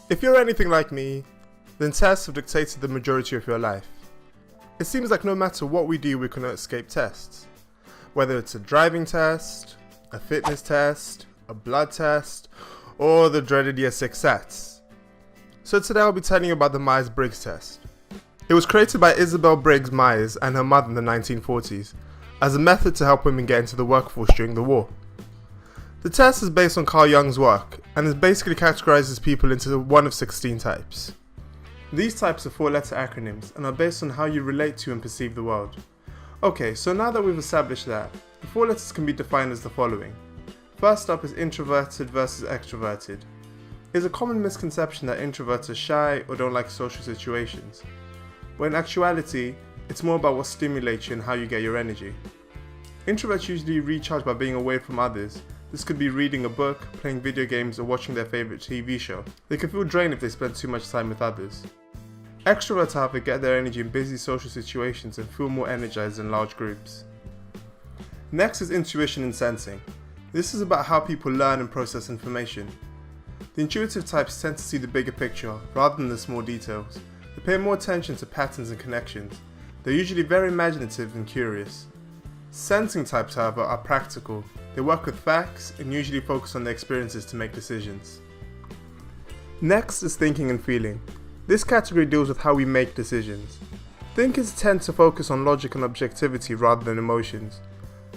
If you're anything like me, then tests have dictated the majority of your life. It seems like no matter what we do, we cannot escape tests. Whether it's a driving test, a fitness test, a blood test, or the dreaded Year 6 SATs. So today I'll be telling you about the Myers-Briggs Test. It was created by Isabel Briggs-Myers and her mother in the 1940s as a method to help women get into the workforce during the war. The test is based on Carl Jungs' work and is basically categorizes people into one of 16 types. These types are 4-letter acronyms and are based on how you relate to and perceive the world. Okay, so now that we've established that, the 4 letters can be defined as the following. First up is introverted versus extroverted. It is a common misconception that introverts are shy or don't like social situations, but in actuality, it's more about what stimulates you and how you get your energy. Introverts usually recharge by being away from others. This could be reading a book, playing video games, or watching their favorite TV show. They can feel drained if they spend too much time with others. Extroverts, however, get their energy in busy social situations and feel more energized in large groups. Next is intuition and sensing. This is about how people learn and process information. The intuitive types tend to see the bigger picture rather than the small details. They pay more attention to patterns and connections. They're usually very imaginative and curious. Sensing types, however, are practical. They work with facts and usually focus on their experiences to make decisions. Next is thinking and feeling. This category deals with how we make decisions. Thinkers tend to focus on logic and objectivity rather than emotions.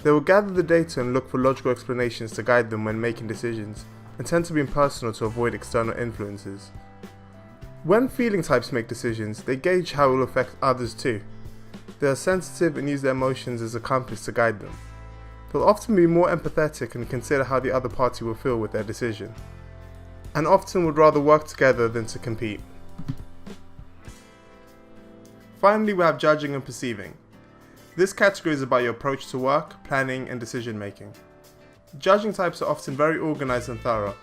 They will gather the data and look for logical explanations to guide them when making decisions, and tend to be impersonal to avoid external influences. When feeling types make decisions, they gauge how it will affect others too. They are sensitive and use their emotions as a compass to guide them. They'll often be more empathetic and consider how the other party will feel with their decision, and often would rather work together than to compete. Finally, we have judging and perceiving. This category is about your approach to work, planning, and decision making. Judging types are often very organized and thorough.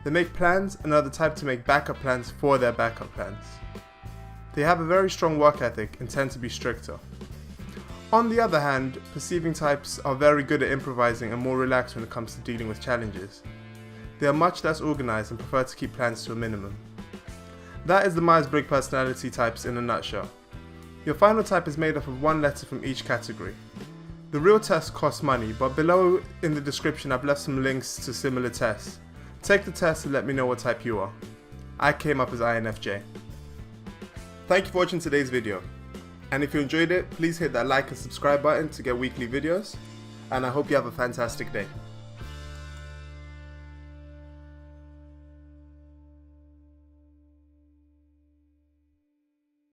They make plans and are the type to make backup plans for their backup plans. They have a very strong work ethic and tend to be stricter. On the other hand, perceiving types are very good at improvising and more relaxed when it comes to dealing with challenges. They are much less organized and prefer to keep plans to a minimum. That is the Myers-Briggs personality types in a nutshell. Your final type is made up of 1 letter from each category. The real test costs money, but below in the description I've left some links to similar tests. Take the test and let me know what type you are. I came up as INFJ. Thank you for watching today's video. And if you enjoyed it, please hit that like and subscribe button to get weekly videos. And I hope you have a fantastic day.